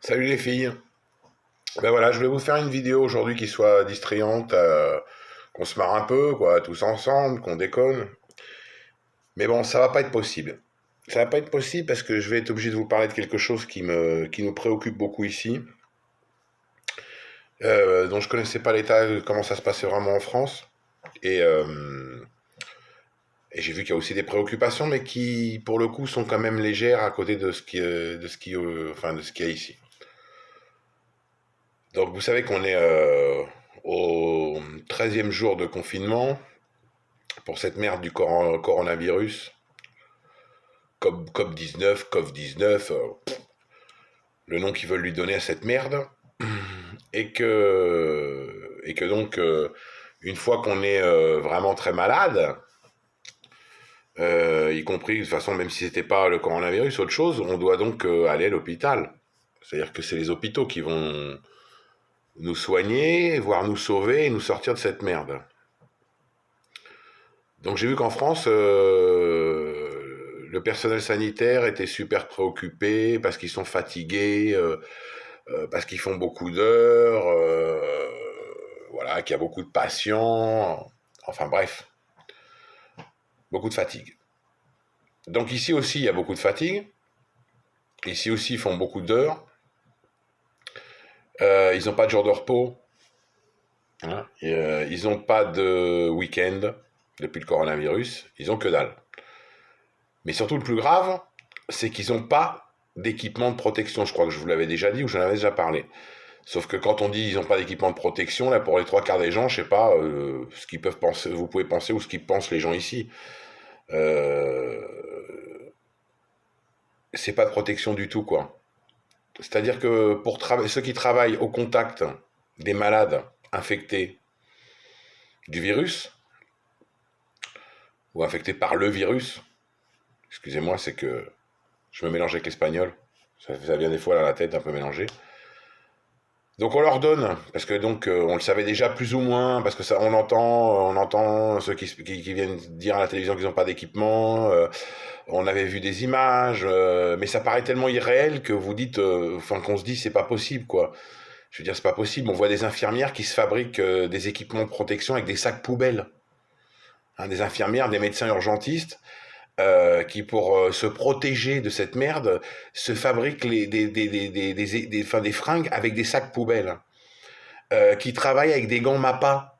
Salut les filles. Ben voilà, je vais vous faire une vidéo aujourd'hui qui soit distrayante, qu'on se marre un peu, quoi, tous ensemble, qu'on déconne. Mais bon, ça va pas être possible. Ça va pas être possible parce que je vais être obligé de vous parler de quelque chose qui nous préoccupe beaucoup ici, dont je connaissais pas l'état, comment ça se passait vraiment en France. Et, euh, et j'ai vu qu'il y a aussi des préoccupations, mais qui, pour le coup, sont quand même légères à côté de ce qu'il y a ici. Donc vous savez qu'on est au 13e jour de confinement pour cette merde du coronavirus, COP19, COV19, le nom qu'ils veulent lui donner à cette merde, et que donc, une fois qu'on est vraiment très malade, y compris de toute façon, même si c'était pas le coronavirus, autre chose, on doit donc aller à l'hôpital. C'est-à-dire que c'est les hôpitaux qui vont nous soigner, voire nous sauver et nous sortir de cette merde. Donc j'ai vu qu'en France, le personnel sanitaire était super préoccupé parce qu'ils sont fatigués, parce qu'ils font beaucoup d'heures, voilà, qu'il y a beaucoup de patients, enfin bref, beaucoup de fatigue. Donc ici aussi, il y a beaucoup de fatigue. Ici aussi, ils font beaucoup d'heures. Ils n'ont pas de jour de repos. Hein, ils n'ont pas de week-end depuis le coronavirus. Ils n'ont que dalle. Mais surtout, le plus grave, c'est qu'ils n'ont pas d'équipement de protection. Je crois que je vous l'avais déjà dit ou j'en avais déjà parlé. Sauf que quand on dit ils n'ont pas d'équipement de protection, là, pour les trois quarts des gens, je sais pas ce qu'ils peuvent penser, vous pouvez penser ou ce qu'ils pensent les gens ici. Euh, c'est pas de protection du tout, quoi. C'est-à-dire que pour ceux qui travaillent au contact des malades infectés du virus, ou infectés par le virus, excusez-moi, c'est que je me mélange avec l'espagnol, ça vient des fois à la tête un peu mélangé. Donc on leur donne, parce que donc on le savait déjà plus ou moins, parce que ça, on entend ceux qui viennent dire à la télévision qu'ils n'ont pas d'équipement, on avait vu des images, mais ça paraît tellement irréel que vous dites, enfin qu'on se dit c'est pas possible quoi. Je veux dire c'est pas possible. On voit des infirmières qui se fabriquent des équipements de protection avec des sacs poubelles, hein, des infirmières, des médecins urgentistes qui, pour se protéger de cette merde, se fabriquent des fringues avec des sacs poubelles, qui travaillent avec des gants MAPA.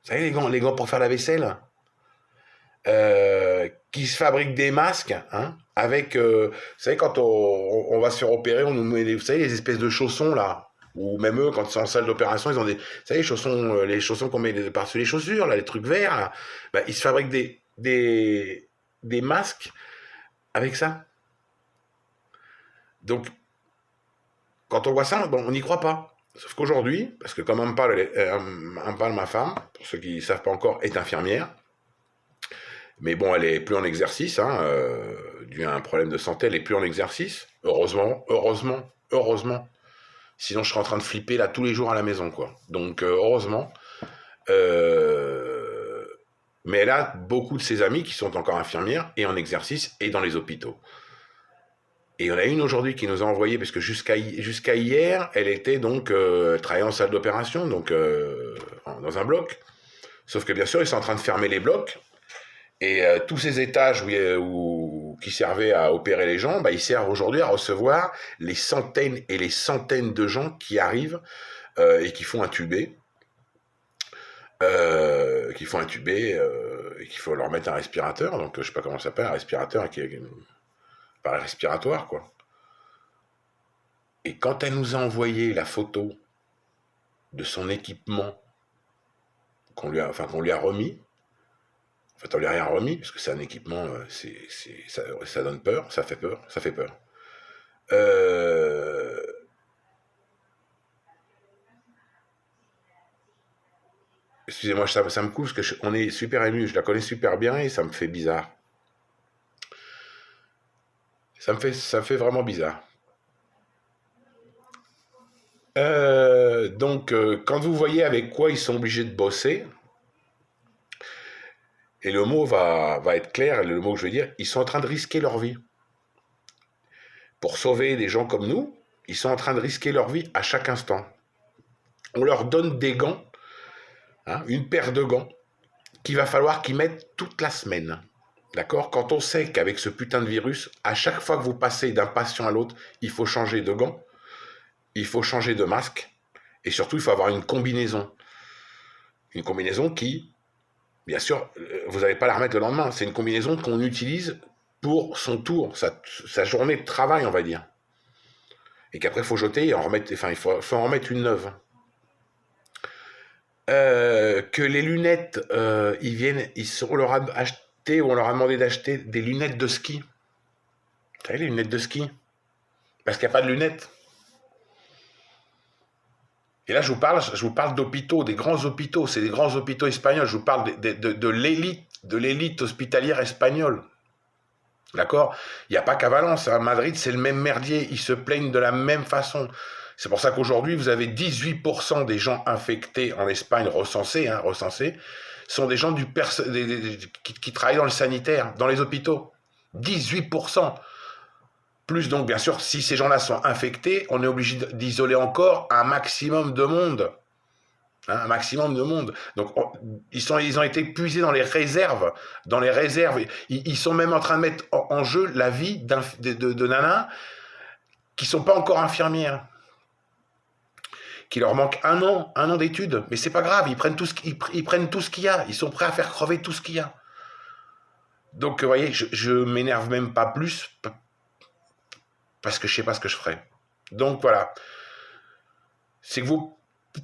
Vous savez, les gants pour faire la vaisselle, qui se fabriquent des masques, hein, avec, vous savez, quand on va se faire opérer, on nous met, vous savez, les espèces de chaussons, là, ou même eux, quand ils sont en salle d'opération, ils ont des, vous savez, les chaussons qu'on met par-dessus les chaussures, là, les trucs verts, là, bah, ils se fabriquent des masques avec ça. Donc, quand on voit ça, bon, on n'y croit pas. Sauf qu'aujourd'hui, parce que comme Ampal, ma femme, pour ceux qui ne savent pas encore, est infirmière, mais bon, elle est plus en exercice, hein, dû à un problème de santé, elle est plus en exercice. Heureusement, heureusement, heureusement. Sinon, je serais en train de flipper là tous les jours à la maison, quoi. Donc, heureusement. Euh, mais elle a beaucoup de ses amis qui sont encore infirmières et en exercice et dans les hôpitaux. Et il y en a une aujourd'hui qui nous a envoyé, parce que jusqu'à hier, elle était donc travaillait en salle d'opération, donc dans un bloc. Sauf que bien sûr, ils sont en train de fermer les blocs. Et tous ces étages qui servaient à opérer les gens, bah, ils servent aujourd'hui à recevoir les centaines et les centaines de gens qui arrivent et qui font intuber. Et qu'il faut leur mettre un respirateur. Donc, je sais pas comment ça s'appelle, un respirateur par respiratoire, quoi. Et quand elle nous a envoyé la photo de son équipement qu'on lui a remis, en fait on lui a rien remis, parce que c'est un équipement, ça donne peur, ça fait peur, ça fait peur. Euh, Excusez-moi, ça me coule, parce on est super ému, je la connais super bien et ça me fait bizarre. Ça me fait vraiment bizarre. Donc, quand vous voyez avec quoi ils sont obligés de bosser, et le mot va être clair, le mot que je veux dire, ils sont en train de risquer leur vie pour sauver des gens comme nous, Ils sont en train de risquer leur vie à chaque instant. On leur donne des gants, hein, une paire de gants, qu'il va falloir qu'ils mettent toute la semaine. D'accord? Quand on sait qu'avec ce putain de virus, à chaque fois que vous passez d'un patient à l'autre, il faut changer de gants, il faut changer de masque, et surtout, il faut avoir une combinaison. Une combinaison qui, bien sûr, vous n'allez pas la remettre le lendemain. C'est une combinaison qu'on utilise pour son tour, sa journée de travail, on va dire. Et qu'après, il faut jeter et en remettre, enfin, il faut en remettre une neuve. Que les lunettes, on leur a acheté ou on leur a demandé d'acheter des lunettes de ski. Vous savez, les lunettes de ski? Parce qu'il n'y a pas de lunettes. Et là, je vous parle d'hôpitaux, des grands hôpitaux. C'est des grands hôpitaux espagnols. Je vous parle de l'élite hospitalière espagnole. D'accord? Il n'y a pas qu'à Valence. À Madrid, c'est le même merdier. Ils se plaignent de la même façon. C'est pour ça qu'aujourd'hui, vous avez 18% des gens infectés en Espagne recensés, sont des gens qui travaillent dans le sanitaire, dans les hôpitaux. 18%. Plus donc, bien sûr, si ces gens-là sont infectés, on est obligé d'isoler encore un maximum de monde. Hein, un maximum de monde. Donc, ils ont été puisés dans les réserves. Dans les réserves. Ils sont même en train de mettre en jeu la vie de nanas qui ne sont pas encore infirmières. Qui leur manque un an d'études. Mais c'est pas grave, ils prennent tout ce qu'il y a. Ils sont prêts à faire crever tout ce qu'il y a. Donc, vous voyez, je m'énerve même pas plus parce que je sais pas ce que je ferai. Donc voilà, c'est que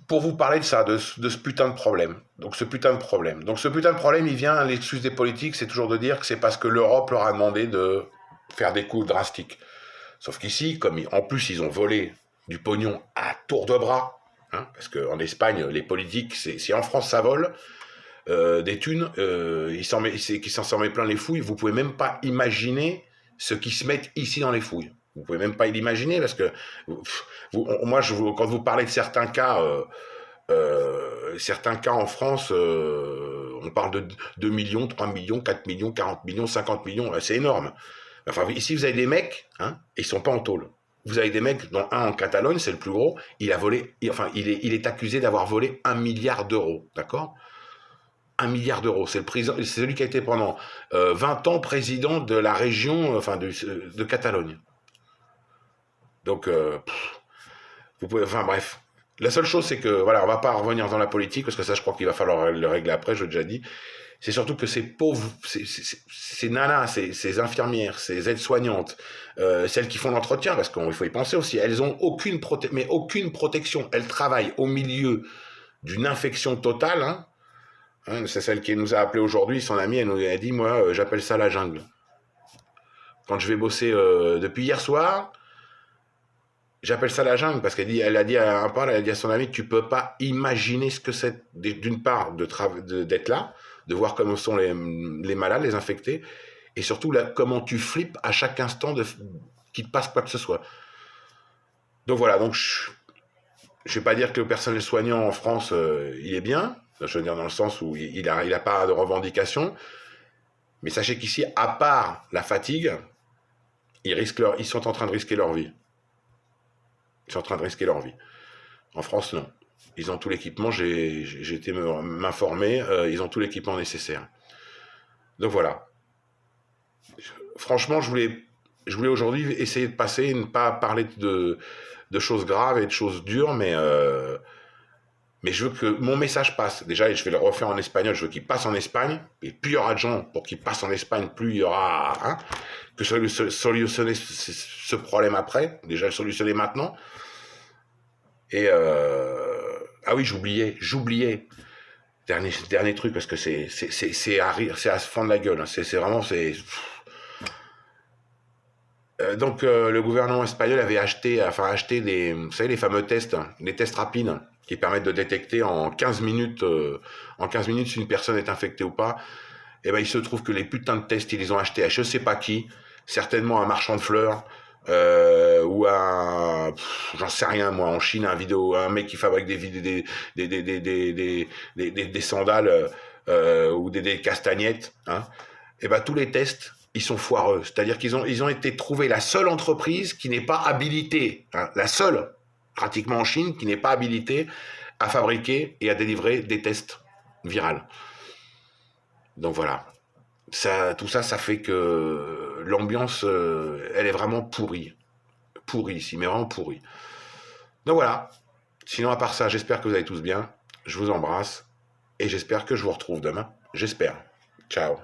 pour vous parler de ça, de ce putain de problème. Donc ce putain de problème, il vient, l'excuse des politiques, c'est toujours de dire que c'est parce que l'Europe leur a demandé de faire des coups drastiques. Sauf qu'ici, comme en plus ils ont volé du pognon à tour de bras, hein, parce qu'en Espagne, les politiques, si en France ça vole, des thunes, qui s'en met plein les fouilles, vous pouvez même pas imaginer ce qui se met ici dans les fouilles. Vous pouvez même pas l'imaginer parce que quand vous parlez de certains cas en France, on parle de 2 millions, 3 millions, 4 millions, 40 millions, 50 millions, c'est énorme. Enfin, ici, vous avez des mecs, hein, et ils sont pas en tôle. Vous avez des mecs, dont un en Catalogne, c'est le plus gros, il a volé, il est accusé d'avoir volé 1 milliard d'euros, d'accord? 1 milliard d'euros, c'est celui qui a été pendant 20 ans président de la région, de Catalogne. Donc, vous pouvez, enfin bref. La seule chose, c'est que, voilà, on va pas revenir dans la politique, parce que ça, je crois qu'il va falloir le régler après, je l'ai déjà dit. C'est surtout que ces pauvres, ces nanas, ces infirmières, ces aides-soignantes, celles qui font l'entretien, parce qu'il faut y penser aussi, elles ont aucune protection. Elles travaillent au milieu d'une infection totale, hein. C'est celle qui nous a appelé aujourd'hui, son amie, elle nous a dit, moi, j'appelle ça la jungle. Quand je vais bosser depuis hier soir, j'appelle ça la jungle parce elle a dit à son ami, tu peux pas imaginer ce que c'est, d'une part, d'être là, de voir comment sont les malades, les infectés, et surtout comment tu flippes à chaque instant qu'il te passe quoi que ce soit. Donc voilà, je vais pas dire que le personnel soignant en France, il est bien, je veux dire dans le sens où il a pas de revendications, mais sachez qu'ici, à part la fatigue, ils sont en train de risquer leur vie. Ils sont en train de risquer leur vie. En France, non. Ils ont tout l'équipement, j'ai été m'informer, ils ont tout l'équipement nécessaire. Donc voilà. Franchement, je voulais aujourd'hui essayer de passer, ne pas parler de choses graves et de choses dures, mais je veux que mon message passe. Déjà, je vais le refaire en espagnol, je veux qu'il passe en Espagne, et plus il y aura de gens pour qu'il passe en Espagne, plus il y aura que solutionner ce problème après, déjà le solutionner maintenant. Et ah oui, j'oubliais. Dernier truc, parce que c'est à rire, c'est à se fendre la gueule. Hein. C'est vraiment, donc le gouvernement espagnol avait acheté des, vous savez, les fameux tests, les tests rapides qui permettent de détecter en 15 minutes si une personne est infectée ou pas. Et ben il se trouve que les putains de tests, ils les ont achetés à je sais pas qui, certainement un marchand de fleurs. Ou j'en sais rien moi, en Chine, un mec qui fabrique des sandales ou des castagnettes, hein. Et ben tous les tests, ils sont foireux. C'est-à-dire ils ont été trouvés la seule entreprise qui n'est pas habilitée, hein, la seule, pratiquement en Chine, qui n'est pas habilitée à fabriquer et à délivrer des tests viraux. Donc voilà. Tout ça, ça fait que l'ambiance, elle est vraiment pourrie. Pourrie ici, mais vraiment pourrie. Donc voilà. Sinon, à part ça, j'espère que vous allez tous bien. Je vous embrasse. Et j'espère que je vous retrouve demain. J'espère. Ciao.